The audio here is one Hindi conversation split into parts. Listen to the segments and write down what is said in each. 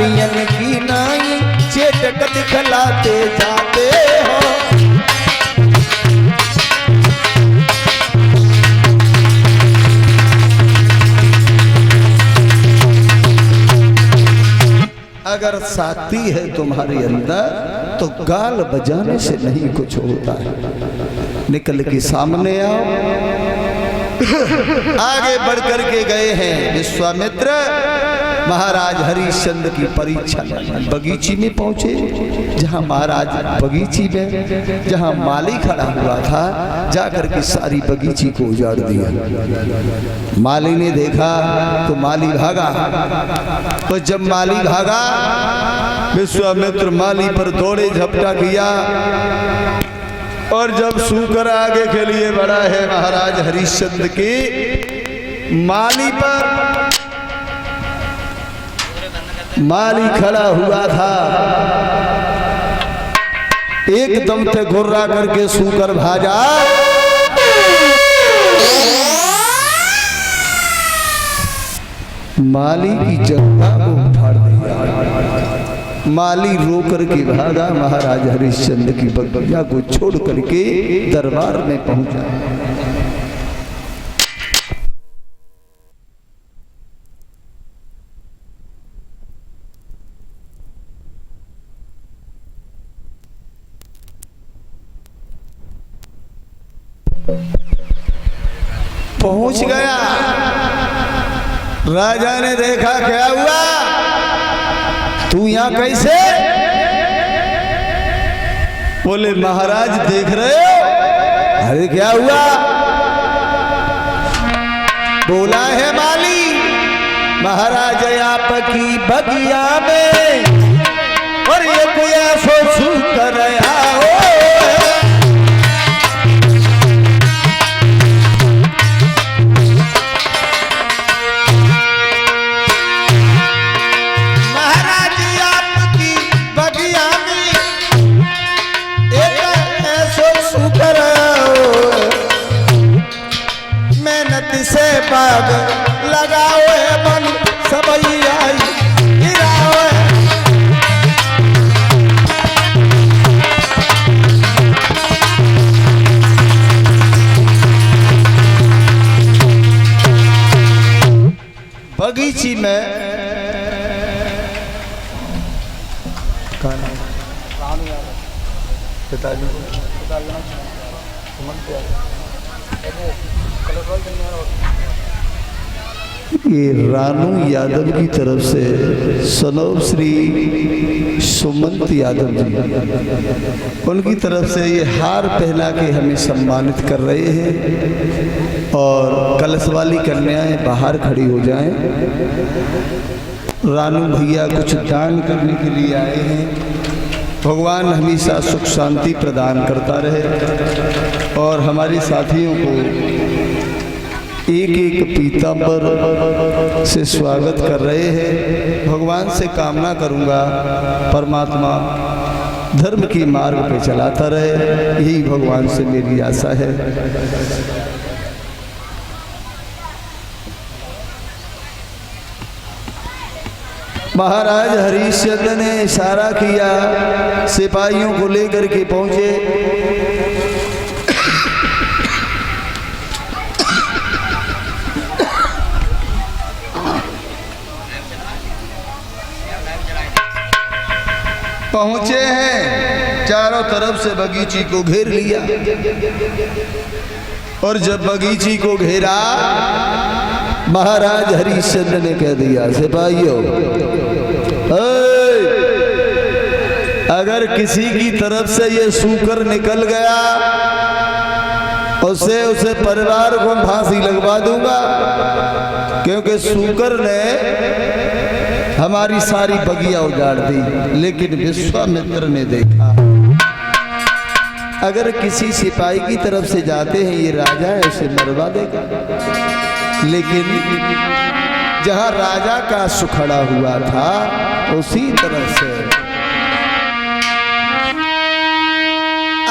रानियन की नाई चेटक दिखलाते जाते हो। अगर शक्ति है तुम्हारे अंदर तो गाल बजाने से नहीं कुछ होता है। निकल के सामने आओ। आगे बढ़कर के गए हैं विश्वामित्र महाराज हरिश्चंद्र की परीक्षा बगीची में पहुंचे, जहां महाराज बगीची में जहां माली खड़ा हुआ था जाकर के सारी बगीची को उजाड़ दिया। माली ने देखा तो माली भागा। तो जब माली भागा विश्वामित्र माली पर दौड़े झपटा किया और जब सूकर आगे के लिए बढ़ा है महाराज हरिश्चंद्र की माली पर माली खड़ा हुआ था, एकदम से घुर्रा करके सूकर भाजा। माली की जंघा को उखाड़ दिया। माली रो करके भागा, महाराज हरिश्चंद्र की बगिया को छोड़ करके दरबार में पहुंचा। पहुंच गया। राजा ने देखा, क्या हुआ, तू यहां कैसे? बोले महाराज देख रहे हो। अरे क्या हुआ? बोला है माली महाराज आपकी बगिया में और ये कोई ऐसो सूकर आओ। से बाग लगाओ मन सबई आई गिराओ। बगीची में पिताजी ये रानू यादव की तरफ से सनोब श्री सुमंत यादव जी, उनकी तरफ से ये हार पहना के हमें सम्मानित कर रहे हैं। और कलश वाली कन्याएं बाहर खड़ी हो जाएं। रानू भैया कुछ दान करने के लिए आए हैं। भगवान हमेशा सुख शांति प्रदान करता रहे और हमारे साथियों को एक एक पीतांबर से स्वागत कर रहे हैं। भगवान से कामना करूंगा परमात्मा धर्म के मार्ग पे चलाता रहे, यही भगवान से मेरी आशा है। महाराज हरिश्चंद्र ने इशारा किया, सिपाहियों को लेकर के पहुंचे। पहुंचे हैं, चारों तरफ से बगीची को घेर लिया। और जब बगीची को घेरा महाराज हरिश्चंद्र ने कह दिया, सिपाहियों अगर किसी की तरफ से ये सूकर निकल गया उसे परिवार को फांसी लगवा दूंगा, क्योंकि सूकर ने हमारी सारी बगिया उजाड़ दी। लेकिन विश्वामित्र ने देखा अगर किसी सिपाही की तरफ से जाते हैं ये राजा है उसे मरवा देगा। लेकिन जहां राजा का सुखड़ा हुआ था उसी तरफ से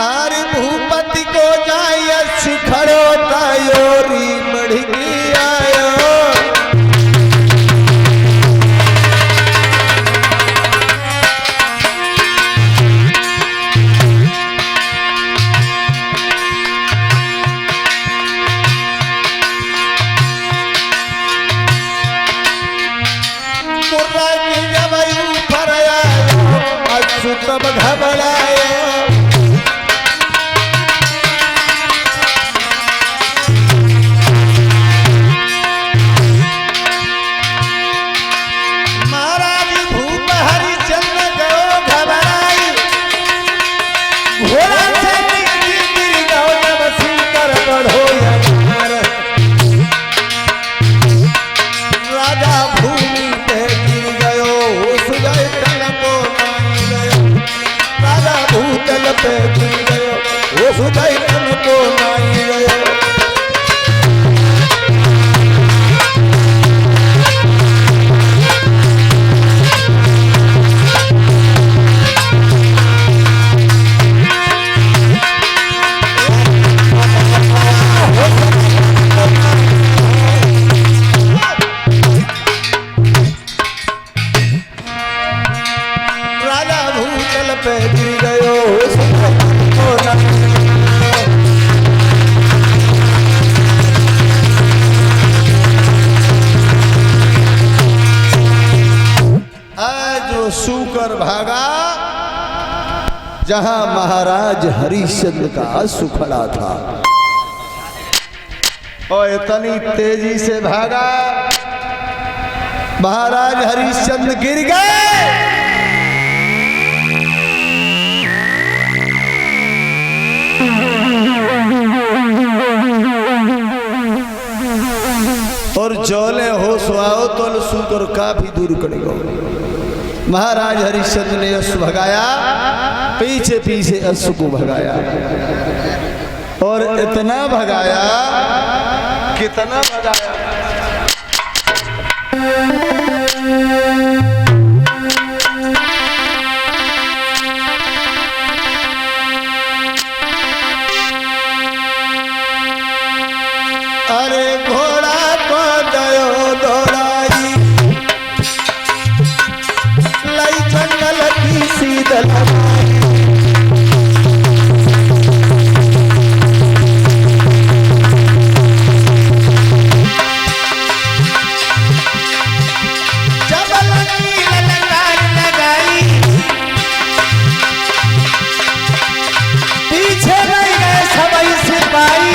आरे भूपति को जाय सुखड़ो तायोरी मढ़ी आयो। तब घबराया। महाराज भूप हरिश्चंद्र गयो घबराई, घोड़ा से गिर गयो जब सीकर बढ़ो यार। राजा भूमि पे गिर गयो सुजय तन को नहीं गयो। राजा भूतल पे गिर गयो वो सुजय तन को नहीं गयो। पे गिर गयो आज जो सूकर भागा जहां महाराज हरिश्चंद्र का अश्व खड़ा था, और इतनी तेजी से भागा महाराज हरिश्चंद्र गिर गए। और जोले हो सुआओ तो सूकर काफी दूर करेगा। महाराज हरिश्चंद्र ने अश्व भगाया, पीछे पीछे अश्व को भगाया, और इतना भगाया, कितना भगाया। अरे घोड़ा को दयो दौड़ाई, लई जंगल की सीधल लगाई, पीछे रह गए सबई सिपाही।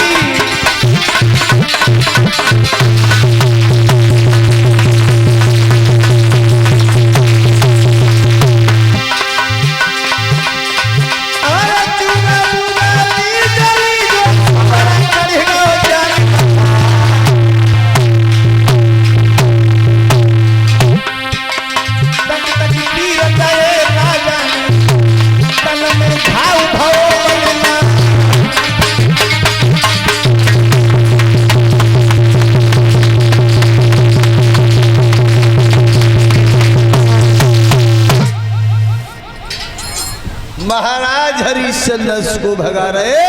महाराज हरिश्चंद्र को भगा रहे,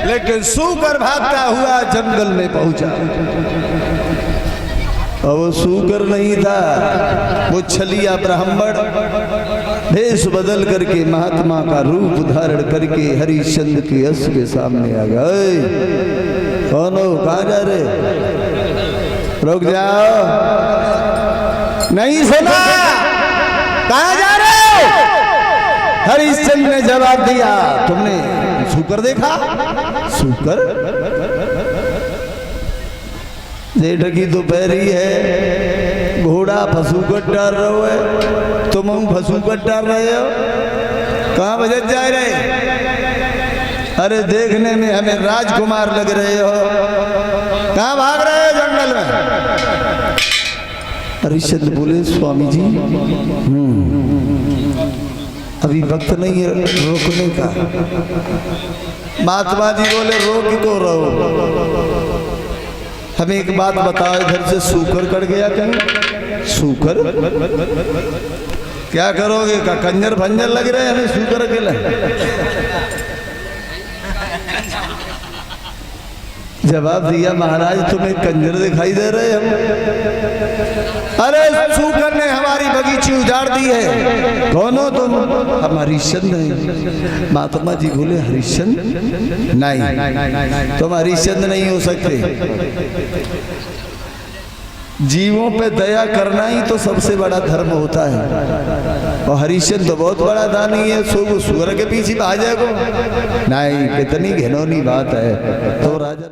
लेकिन सूकर भागता हुआ जंगल में पहुंचा। और वो सूकर नहीं था, वो छलिया ब्राह्मण भेष बदल करके महात्मा का रूप धारण करके हरिश्चंद्र के अश्व के सामने आ गए। कौन हो, कहाँ जा रहे? रुक जाओ, नहीं सुना, कहाँ जा रहे हो? हरिश्चंद्र ने जवाब दिया, तुमने सूकर देखा? सूकर? जेठ की दोपहरी है, घोड़ा फसूकट डाल रहे हो, तुम फसूकट डाल रहे हो, कहाँ बजट जा रहे? अरे देखने में हमें राजकुमार लग रहे हो, कहाँ भाग रहे हो जंगल में? हरिश्चंद्र बोले, स्वामी जी अभी वक्त नहीं है रोकने का। महात्मा जी बोले, रोक क्यों रहो, हमें एक बात बताओ, इधर से सूकर कट गया कहीं? सूकर? क्या करोगे, का कंजर भंजर लग रहे हैं हमें सूकर अकेला? जवाब दिया, महाराज तुम्हें कंजर दिखाई दे रहे हम? अरे सूकर ने हमारी बगीची उजाड़ दी है। कौन हो तुम? हम हरिश्चंद्र हैं। महात्मा जी बोले, हरिश्चंद्र? नहीं, तुम हरिश्चंद्र नहीं हो सकते। जीवों पे दया करना ही तो सबसे बड़ा धर्म होता है। और हरिश्चंद्र तो बहुत बड़ा दानी है, सो वो सुअर के पीछे भाग जाएगा। नहीं, कितनी घिनौनी बात है। तो राजा